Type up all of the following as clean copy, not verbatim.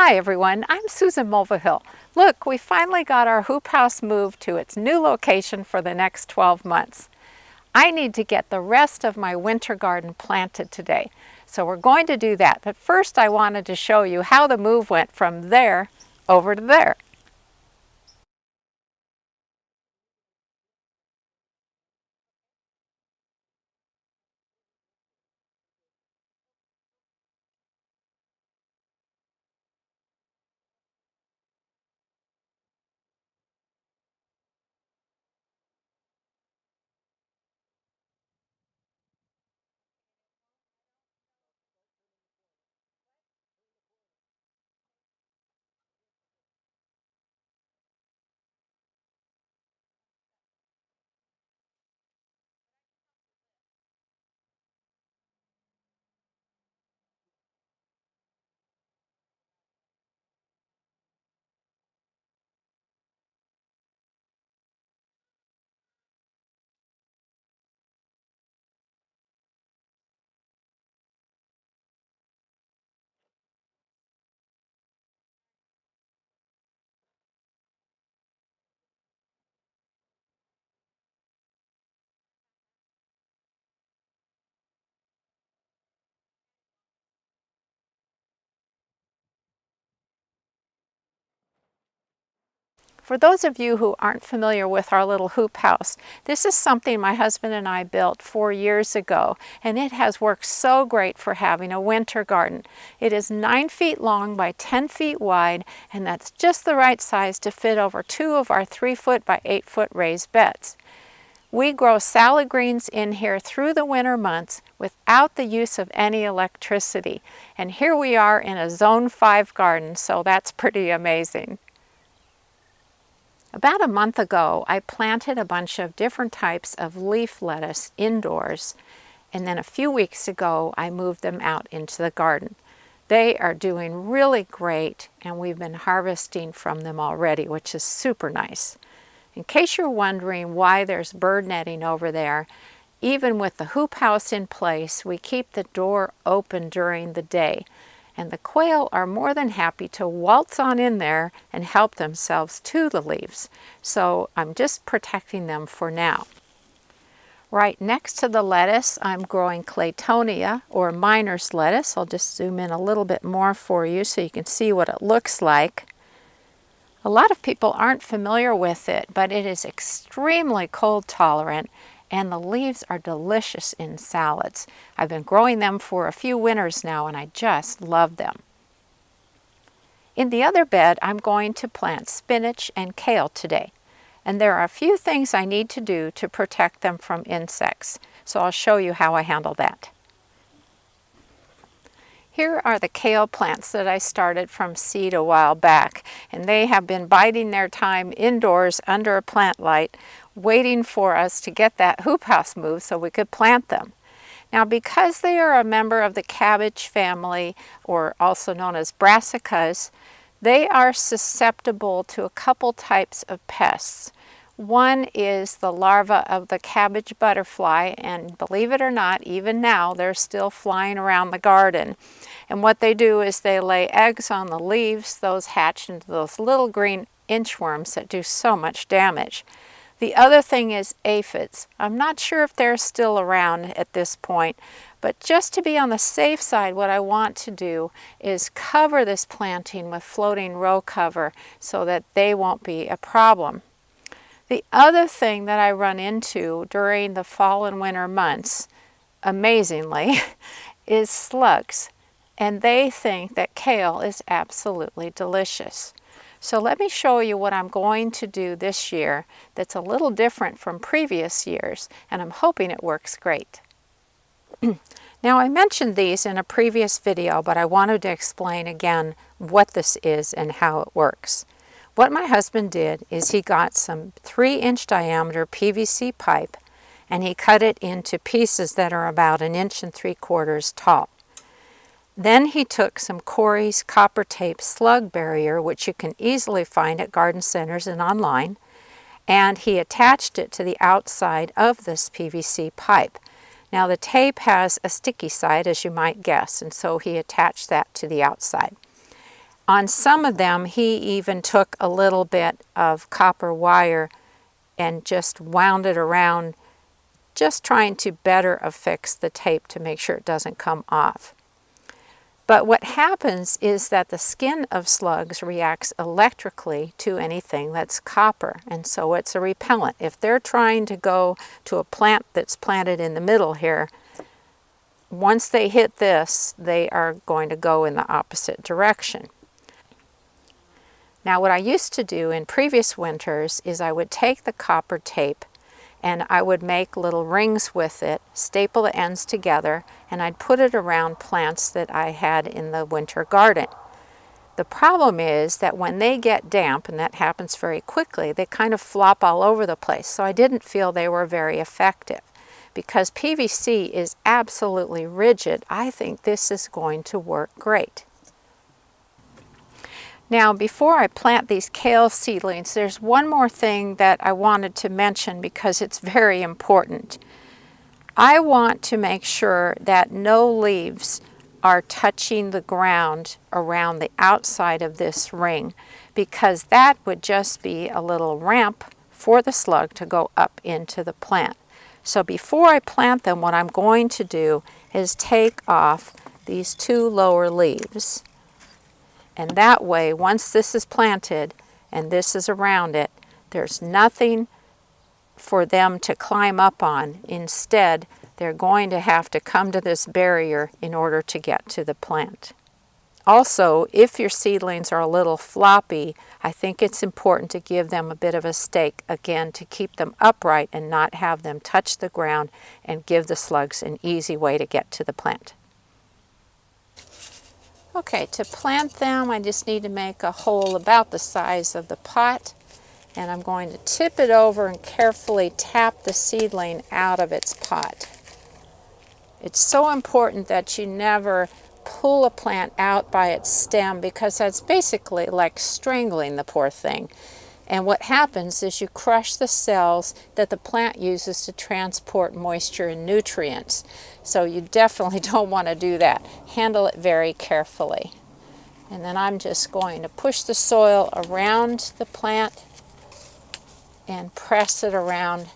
Hi everyone, I'm Susan Mulvihill. Look, we finally got our hoop house moved to its new location for the next 12 months. I need to get the rest of my winter garden planted today, so we're going to do that. But first I wanted to show you how the move went from there over to there. For those of you who aren't familiar with our little hoop house, this is something my husband and I built 4 years ago, and it has worked so great for having a winter garden. It is 9 feet long by 10 feet wide, and that's just the right size to fit over 2 of our 3-foot by 8-foot raised beds. We grow salad greens in here through the winter months without the use of any electricity. And here we are in a Zone 5 garden, so that's pretty amazing. About a month ago, I planted a bunch of different types of leaf lettuce indoors, and then a few weeks ago, I moved them out into the garden. They are doing really great, and we've been harvesting from them already, which is super nice. In case you're wondering why there's bird netting over there, even with the hoop house in place, we keep the door open during the day. And the quail are more than happy to waltz on in there and help themselves to the leaves. So I'm just protecting them for now. Right next to the lettuce, I'm growing claytonia, or miner's lettuce. I'll just zoom in a little bit more for you so you can see what it looks like. A lot of people aren't familiar with it, but it is extremely cold tolerant, and the leaves are delicious in salads. I've been growing them for a few winters now, and I just love them. In the other bed, I'm going to plant spinach and kale today. And there are a few things I need to do to protect them from insects. So I'll show you how I handle that. Here are the kale plants that I started from seed a while back, and they have been biding their time indoors under a plant light, waiting for us to get that hoop house moved so we could plant them. Now, because they are a member of the cabbage family, or also known as brassicas, they are susceptible to a couple types of pests. One is the larva of the cabbage butterfly, and believe it or not, even now they're still flying around the garden. And what they do is they lay eggs on the leaves. Those hatch into those little green inchworms that do so much damage. The other thing is aphids. I'm not sure if they're still around at this point, but just to be on the safe side, what I want to do is cover this planting with floating row cover so that they won't be a problem. The other thing that I run into during the fall and winter months, amazingly, is slugs. And they think that kale is absolutely delicious. So let me show you what I'm going to do this year that's a little different from previous years, and I'm hoping it works great. Now, I mentioned these in a previous video, but I wanted to explain again what this is and how it works. What my husband did is he got some 3-inch diameter PVC pipe, and he cut it into pieces that are about 1.75 inches tall. Then he took some Corey's copper tape slug barrier, which you can easily find at garden centers and online, and he attached it to the outside of this PVC pipe. Now the tape has a sticky side, as you might guess, and so he attached that to the outside. On some of them, he even took a little bit of copper wire and just wound it around, just trying to better affix the tape to make sure it doesn't come off. But what happens is that the skin of slugs reacts electrically to anything that's copper, and so it's a repellent. If they're trying to go to a plant that's planted in the middle here, once they hit this, they are going to go in the opposite direction. Now, what I used to do in previous winters is I would take the copper tape and I would make little rings with it, staple the ends together, and I'd put it around plants that I had in the winter garden. The problem is that when they get damp, and that happens very quickly, they kind of flop all over the place, so I didn't feel they were very effective. Because PVC is absolutely rigid, I think this is going to work great. Now, before I plant these kale seedlings, there's one more thing that I wanted to mention because it's very important. I want to make sure that no leaves are touching the ground around the outside of this ring, because that would just be a little ramp for the slug to go up into the plant. So before I plant them, what I'm going to do is take off these two lower leaves. And that way, once this is planted and this is around it, there's nothing for them to climb up on. Instead, they're going to have to come to this barrier in order to get to the plant. Also, if your seedlings are a little floppy, I think it's important to give them a bit of a stake, again, to keep them upright and not have them touch the ground and give the slugs an easy way to get to the plant. Okay, to plant them, I just need to make a hole about the size of the pot, and I'm going to tip it over and carefully tap the seedling out of its pot. It's so important that you never pull a plant out by its stem, because that's basically like strangling the poor thing. And what happens is you crush the cells that the plant uses to transport moisture and nutrients. So you definitely don't want to do that. Handle it very carefully. And then I'm just going to push the soil around the plant and press it around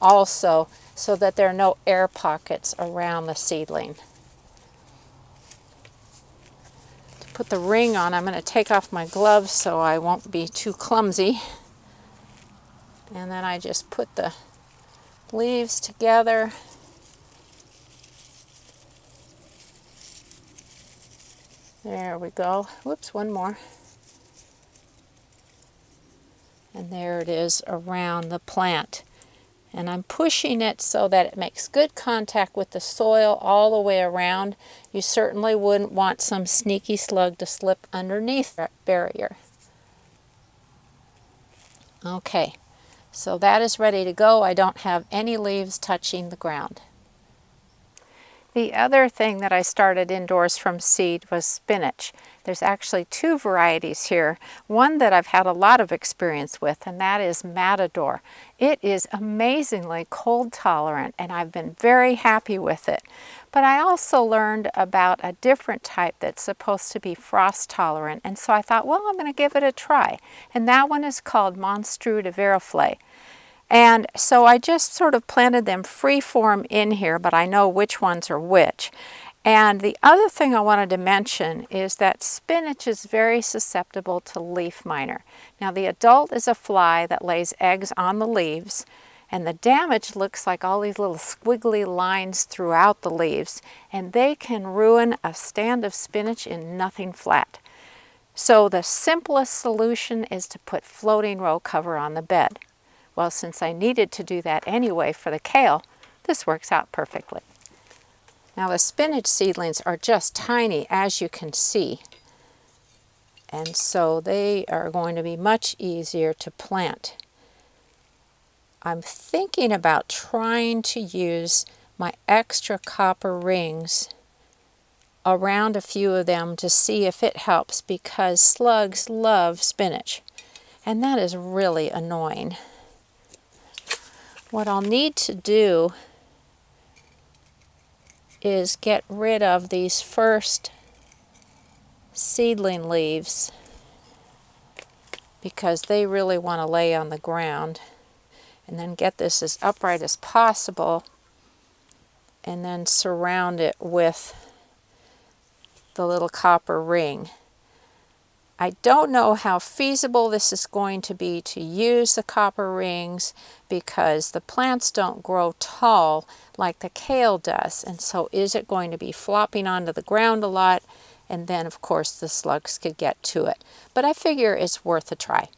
also so that there are no air pockets around the seedling. To put the ring on, I'm going to take off my gloves so I won't be too clumsy. And then I just put the leaves together. There we go. Whoops, one more. And there it is around the plant. And I'm pushing it so that it makes good contact with the soil all the way around. You certainly wouldn't want some sneaky slug to slip underneath that barrier. Okay. So that is ready to go. I don't have any leaves touching the ground. The other thing that I started indoors from seed was spinach. There's actually two varieties here. One that I've had a lot of experience with, and that is Matador. It is amazingly cold tolerant, and I've been very happy with it. But I also learned about a different type that's supposed to be frost tolerant, and so I thought, well, I'm going to give it a try. And that one is called Monstru de Veroflay. And so I just sort of planted them free-form in here, but I know which ones are which. And the other thing I wanted to mention is that spinach is very susceptible to leaf miner. Now, the adult is a fly that lays eggs on the leaves, and the damage looks like all these little squiggly lines throughout the leaves, and they can ruin a stand of spinach in nothing flat. So the simplest solution is to put floating row cover on the bed. Well, since I needed to do that anyway for the kale, this works out perfectly. Now the spinach seedlings are just tiny, as you can see, and so they are going to be much easier to plant. I'm thinking about trying to use my extra copper rings around a few of them to see if it helps, because slugs love spinach, and that is really annoying. What I'll need to do is get rid of these first seedling leaves because they really want to lay on the ground. And then get this as upright as possible and then surround it with the little copper ring. I don't know how feasible this is going to be to use the copper rings because the plants don't grow tall like the kale does, and so is it going to be flopping onto the ground a lot, and then of course the slugs could get to it. But I figure it's worth a try.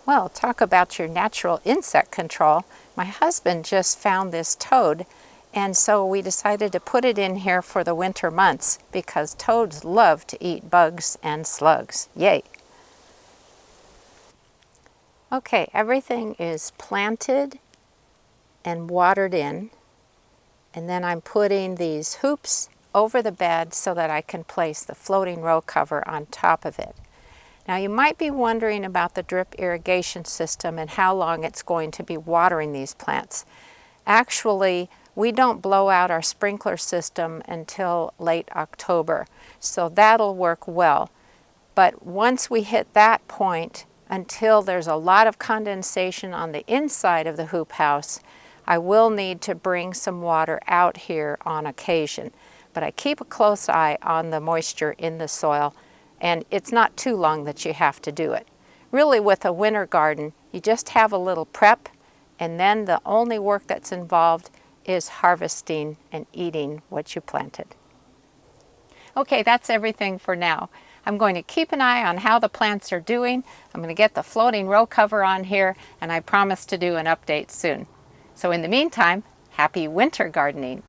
Well, talk about your natural insect control. My husband just found this toad, and so we decided to put it in here for the winter months because toads love to eat bugs and slugs. Yay! Okay, everything is planted and watered in, and then I'm putting these hoops over the bed so that I can place the floating row cover on top of it. Now you might be wondering about the drip irrigation system and how long it's going to be watering these plants. Actually, we don't blow out our sprinkler system until late October, so that'll work well. But once we hit that point, until there's a lot of condensation on the inside of the hoop house, I will need to bring some water out here on occasion. But I keep a close eye on the moisture in the soil, and it's not too long that you have to do it. Really, with a winter garden, you just have a little prep, and then the only work that's involved is harvesting and eating what you planted. Okay, that's everything for now. I'm going to keep an eye on how the plants are doing. I'm going to get the floating row cover on here, and I promise to do an update soon. So in the meantime, happy winter gardening.